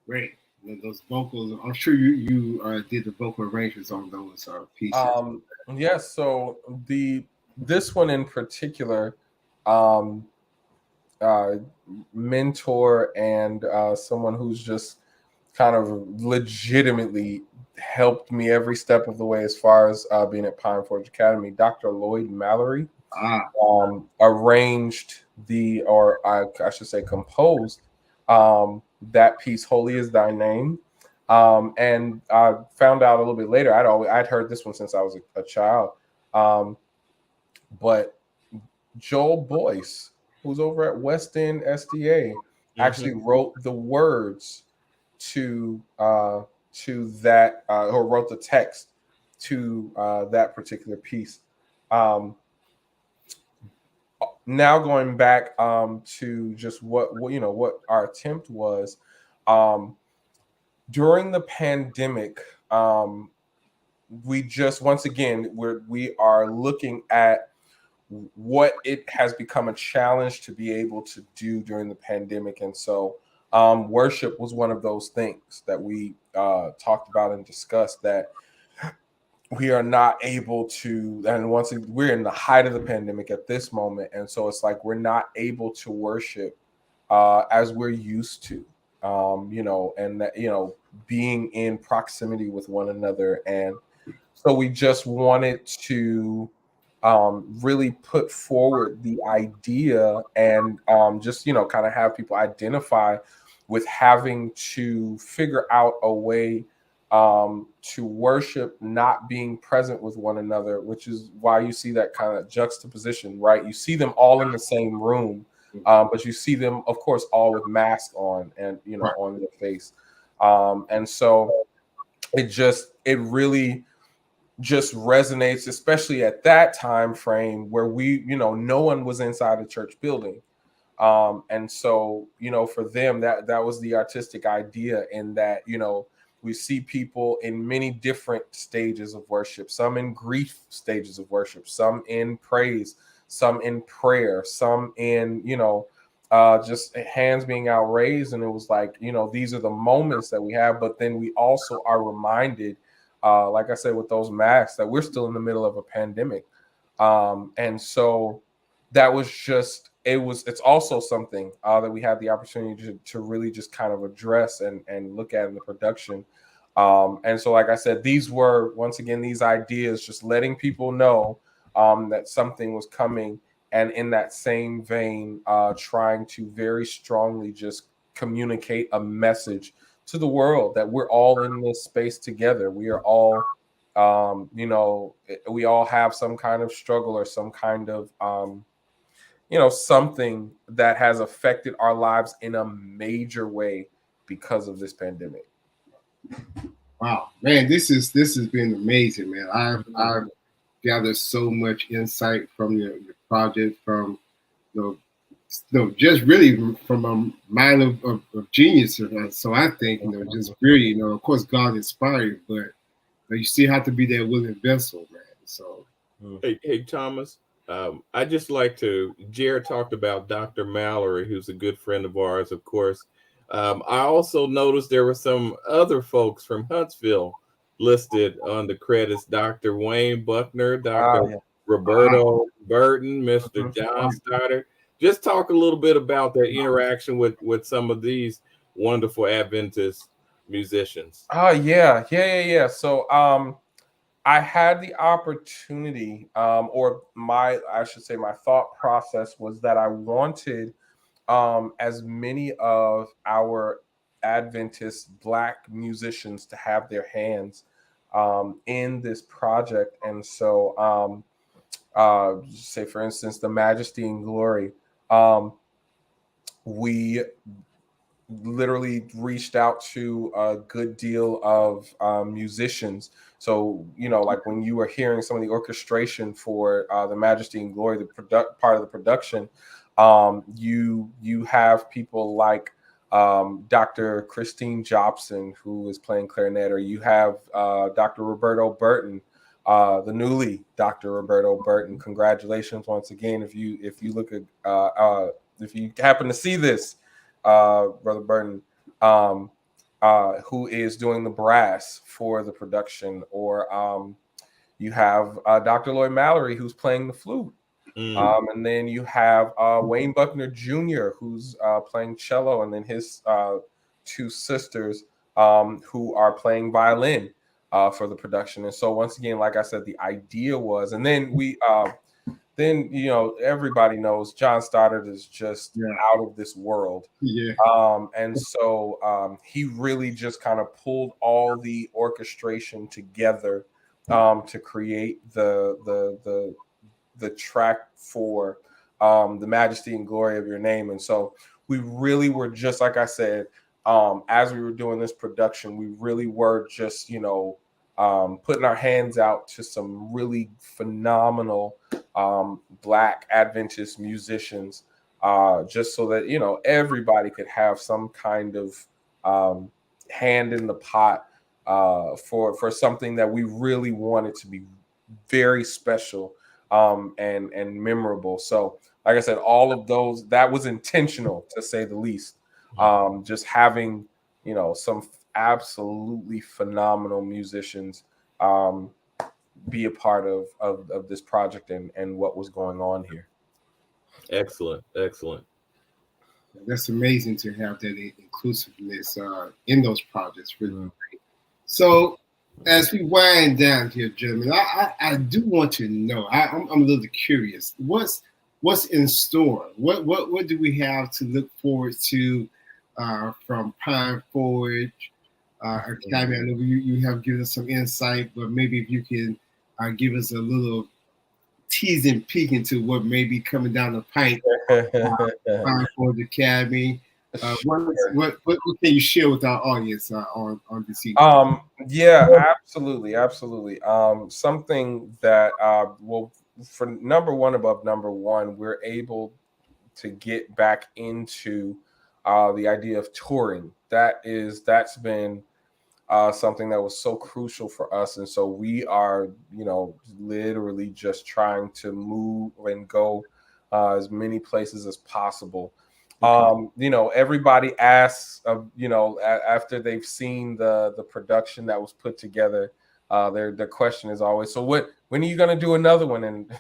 Great. Those vocals, I'm sure you did the vocal arrangements on those pieces.
Yes. So this one in particular, um, mentor and someone who's just kind of legitimately helped me every step of the way as far as being at Pine Forge Academy, Dr. Lloyd Mallory, arranged or I should say composed that piece, Holy is Thy Name. And I found out a little bit later, I'd heard this one since I was a child. But Joel Boyce, who's over at West End SDA, actually wrote the words to that, or wrote the text to that particular piece. Now going back to just what our attempt was during the pandemic. We just, once again, we are looking at what it has become a challenge to be able to do during the pandemic. And so worship was one of those things that we talked about and discussed, that we are not able to, and once we're in the height of the pandemic at this moment. And so it's like, we're not able to worship as we're used to, and that, being in proximity with one another. And so we just wanted to really put forward the idea and just, kind of have people identify with having to figure out a way to worship not being present with one another, which is why you see that kind of juxtaposition, right? You see them all in the same room, but you see them, of course, all with masks on and, on their face. And so it really just resonates, especially at that time frame where no one was inside a church building. And so, for them, that was the artistic idea, in that, we see people in many different stages of worship, some in grief stages of worship, some in praise, some in prayer, some in, just hands being outraised. And it was like, these are the moments that we have, but then we also are reminded, like I said, with those masks, that we're still in the middle of a pandemic. And so that was just, it's also something that we had the opportunity to really just kind of address and look at in the production. And so, like I said, these were, once again, these ideas, just letting people know that something was coming. And in that same vein, trying to very strongly just communicate a message to the world that we're all in this space together. We are all, we all have some kind of struggle or some kind of, something that has affected our lives in a major way because of this pandemic.
Wow, man, this has been amazing, man. I've gathered so much insight from your project, from just really from a mind of genius. So I think, just really, of course, God inspired, but you still have to be that willing vessel, man. So,
hey Thomas, I just like to. Jarett talked about Dr. Mallory, who's a good friend of ours, of course. I also noticed there were some other folks from Huntsville listed on the credits: Dr. Wayne Buckner, Dr. Roberto Burton, Mr. John Stoddard. Just talk a little bit about that interaction with some of these wonderful Adventist musicians.
Yeah. So I had the opportunity, or my thought process was that I wanted as many of our Adventist Black musicians to have their hands in this project. And so say, for instance, the Majesty and Glory, we literally reached out to a good deal of musicians. So, like when you were hearing some of the orchestration for the Majesty and Glory, the part of the production, you have people like Dr. Christine Jobson, who is playing clarinet, or you have Dr. Roberto Burton, the newly Dr. Roberto Burton. Congratulations once again. If you look at if you happen to see this, Brother Burton, who is doing the brass for the production, or you have Dr. Lloyd Mallory, who's playing the flute. And then you have Wayne Buckner Jr., who's playing cello, and then his two sisters who are playing violin for the production. And so once again, like I said, the idea was, and then then everybody knows John Stoddard is just out of this world. And so he really just kind of pulled all the orchestration together to create the track for The Majesty and Glory of Your Name. And so we really were, just like I said, as we were doing this production, we really were just putting our hands out to some really phenomenal Black Adventist musicians, just so that everybody could have some kind of hand in the pot for something that we really wanted to be very special and memorable. So like I said, all of those, that was intentional, to say the least. Just having some absolutely phenomenal musicians be a part of this project and what was going on here.
Excellent.
That's amazing to have that inclusiveness in those projects. Really great. So as we wind down here, gentlemen, I do want to know. I'm a little curious. What's in store? What do we have to look forward to from Pine Forge Academy? I know you have given us some insight, but maybe if you can give us a little tease and peek into what may be coming down the pipe. Pine Forge Academy. What can you share with our audience on this evening?
Yeah, absolutely. Something that for number one above number one, we're able to get back into the idea of touring. That's been something that was so crucial for us, and so we are literally just trying to move and go as many places as possible. Everybody asks, after they've seen the production that was put together, their question is always, so when are you going to do another one? And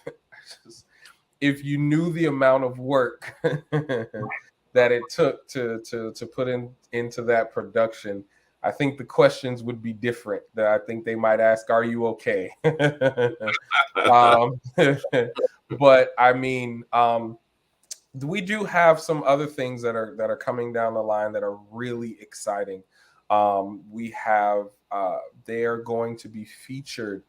if you knew the amount of work that it took to put into that production, I think the questions would be different. That I think they might ask, "Are you okay?" But I mean, we do have some other things that are coming down the line that are really exciting. We have they are going to be featured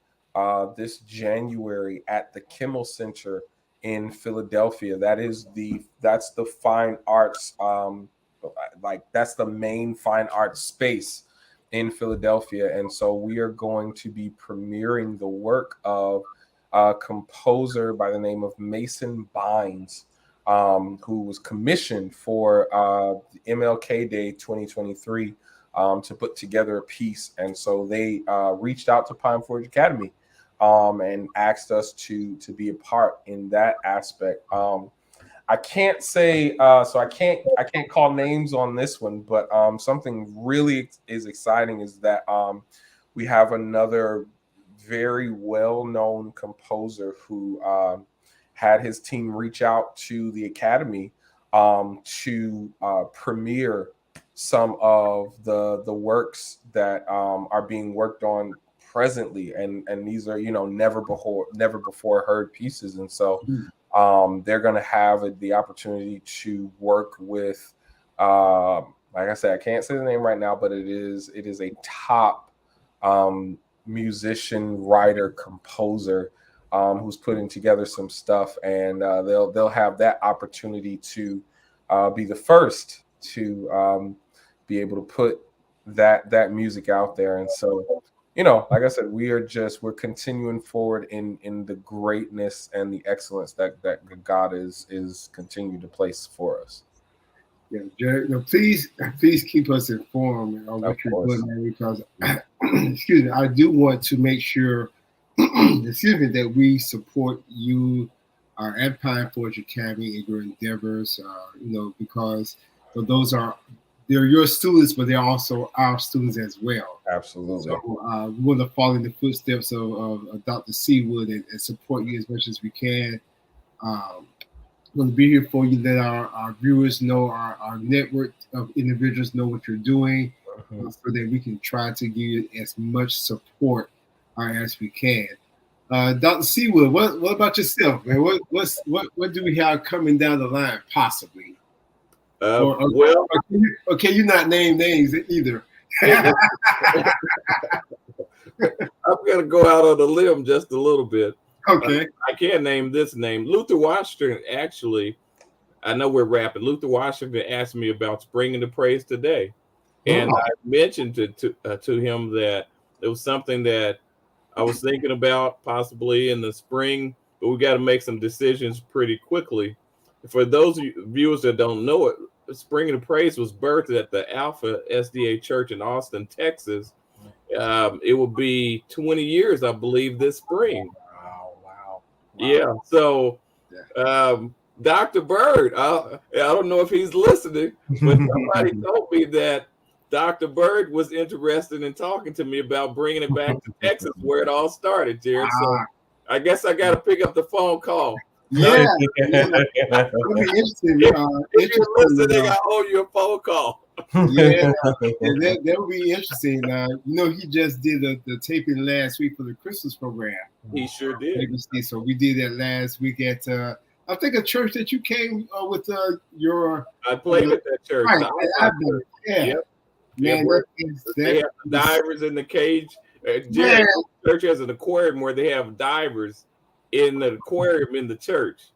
this January at the Kimmel Center in Philadelphia. That's the fine arts, that's the main fine arts space in Philadelphia. And so we are going to be premiering the work of a composer by the name of Mason Bynes, who was commissioned for MLK Day 2023 to put together a piece. And so they reached out to Pine Forge Academy and asked us to be a part in that aspect. I can't say so I can't call names on this one, but something really is exciting is that we have another very well-known composer who had his team reach out to the Academy to premiere some of the works that are being worked on presently, and these are never before heard pieces. And so they're going to have the opportunity to work with like I said, I can't say the name right now, but it is a top musician, writer, composer who's putting together some stuff, and they'll have that opportunity to be the first to be able to put that music out there. And so like I said, we're continuing forward in the greatness and the excellence that God is continuing to place for us.
Yeah, Jarett, please keep us informed on what you're doing there, because excuse me, I do want to make sure that we support you at Pine Forge Academy in your endeavors, because those are they're your students, but they're also our students as well.
Absolutely.
So we want to follow in the footsteps of Dr. Seawood and support you as much as we can. Want to be here for you, let our viewers know, our network of individuals know what you're doing, so that we can try to give you as much support as we can. Dr. Seawood, what about yourself, man? What do we have coming down the line, possibly?
Well,
or can you not name names either?
I'm going to go out on a limb just a little bit.
Okay.
I can't name this name. Luther Washington, actually, I know we're rapping. Luther Washington asked me about Spring into Praise today. And I mentioned to him that it was something that I was thinking about possibly in the spring, but we got to make some decisions pretty quickly. For those viewers that don't know it, Spring into Praise was birthed at the Alpha SDA Church in Austin, Texas. It will be 20 years, I believe, this spring.
Wow.
Yeah. So, Dr. Bird, I don't know if he's listening, but somebody told me that Dr. Bird was interested in talking to me about bringing it back to Texas, where it all started, Jarett. So I guess I got to pick up the phone call.
Yeah. It'll be interesting.
If you're listening, I owe you a phone call.
Yeah, that would be interesting. He just did the taping last week for the Christmas program.
He sure did.
ABC. So we did that last week at I think a church that you came with your.
I played at that church.
Right, yeah.
Yep.
Man,
they have divers in the cage. Jarett Church has an aquarium where they have divers in the aquarium in the church.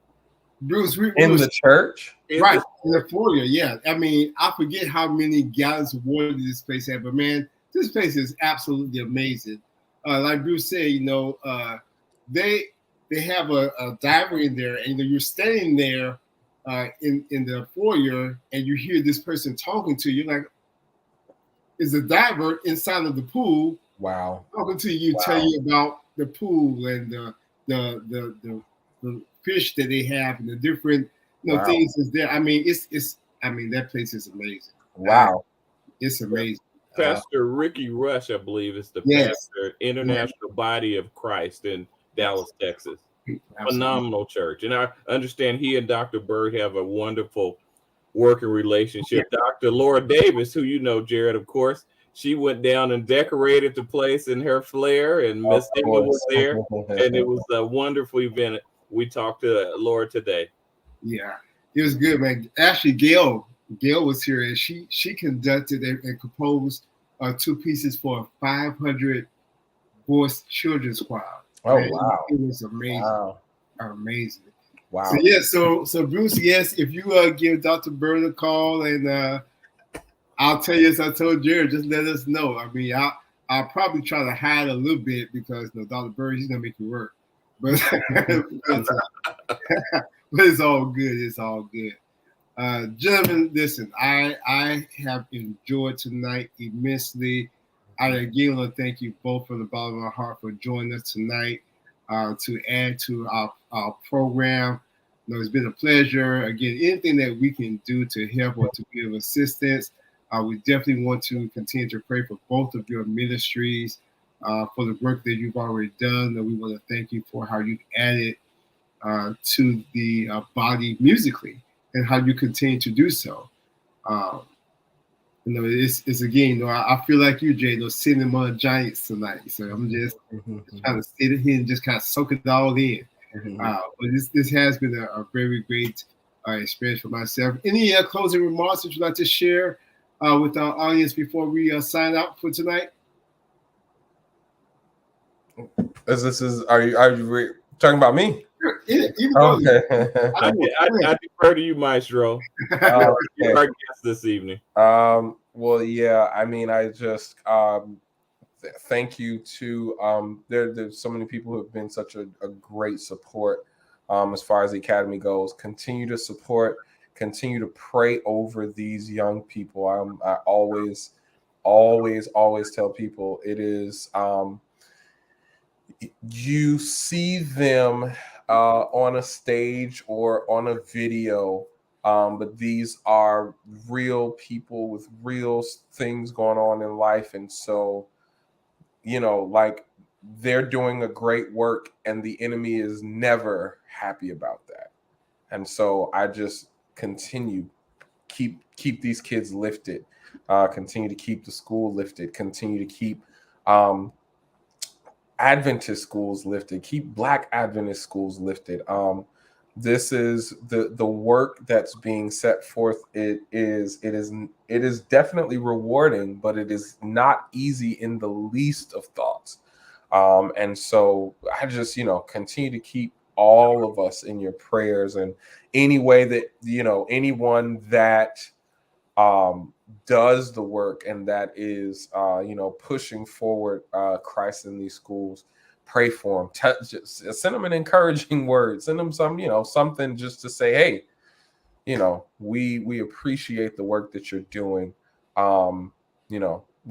Bruce,
in the church,
right? In the foyer, yeah. I mean, I forget how many gallons of water this place had, but man, this place is absolutely amazing. Like Bruce said, they have a diver in there, and you're standing there in the foyer, and you hear this person talking to you, like, is a diver inside of the pool.
Wow.
Talking to you, tell you about the pool and the fish that they have and the different things is there. I mean, that place is amazing.
Wow.
It's amazing.
Pastor Ricky Rush, I believe, is the pastor, International Body of Christ in Dallas, Texas. Absolutely. Phenomenal church. And I understand he and Dr. Bird have a wonderful working relationship. Yeah. Dr. Laura Davis, who you know, Jarett, of course, she went down and decorated the place in her flair, and Miss Emma was there, and it was a wonderful event. We talked to Laura today.
Yeah, it was good, man. Actually, Gail was here, and she conducted and composed 2 pieces for a 500 voice children's choir.
Oh, man, wow.
It was amazing. Wow. Amazing.
Wow.
So Bruce, yes, if you give Dr. Bird a call, and I'll tell you, as I told Jarett, just let us know. I mean, I'll probably try to hide a little bit because Dr. Bird, he's gonna make it work. But it's all good. It's all good. Gentlemen, listen, I have enjoyed tonight immensely. I again want to thank you both from the bottom of my heart for joining us tonight to add to our program. It's been a pleasure. Again, anything that we can do to help or to give assistance, we definitely want to continue to pray for both of your ministries, for the work that you've already done. And we want to thank you for how you've added to the body musically and how you continue to do so. It's again, I feel like you, Jay, those cinema giants tonight. So I'm just trying to sit here and just kind of soak it all in. But this has been a very great experience for myself. Any closing remarks that you'd like to share with our audience before we sign out for tonight?
Are you talking about me?
Okay.
I defer to you, Maestro. Our guest this evening.
Well, yeah. I mean, I just thank you to there's so many people who have been such a great support as far as the academy goes. Continue to support. Continue to pray over these young people. I always tell people it is. You see them on a stage or on a video, But these are real people with real things going on in life. And so, like, they're doing a great work and the enemy is never happy about that. And so I just continue, keep these kids lifted, continue to keep the school lifted, continue to keep Adventist schools lifted, keep Black Adventist schools lifted. This is the work that's being set forth. It is definitely rewarding, but it is not easy in the least of thoughts. And so I just, continue to keep all of us in your prayers, and any way that, anyone that does the work and that is, pushing forward Christ in these schools, pray for them. Just send them an encouraging word. Send them some, something just to say, hey, we appreciate the work that you're doing. We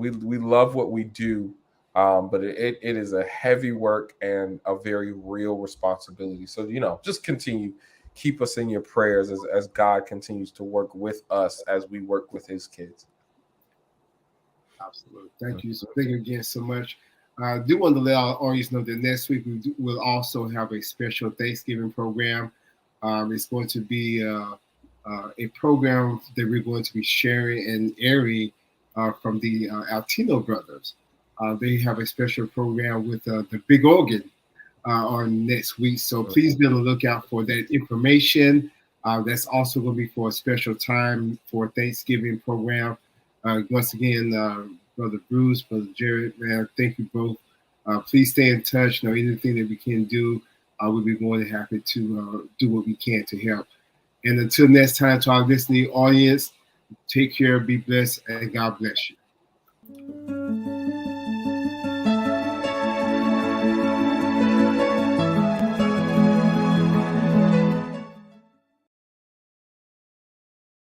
love what we do. But it is a heavy work and a very real responsibility. So, just continue, keep us in your prayers as God continues to work with us as we work with his kids.
Absolutely. Thank you again so much. I do want to let our audience know that next week we'll also have a special Thanksgiving program. It's going to be a program that we're going to be sharing and airing from the Altino brothers. They have a special program with the big organ on next week. So please be on the lookout for that information. That's also going to be for a special time for Thanksgiving program. Once again, Brother Bruce, Brother Jarett, man, thank you both. Please stay in touch. Anything that we can do, we'll be more than happy to do what we can to help. And until next time, to our listening audience, take care, be blessed, and God bless you.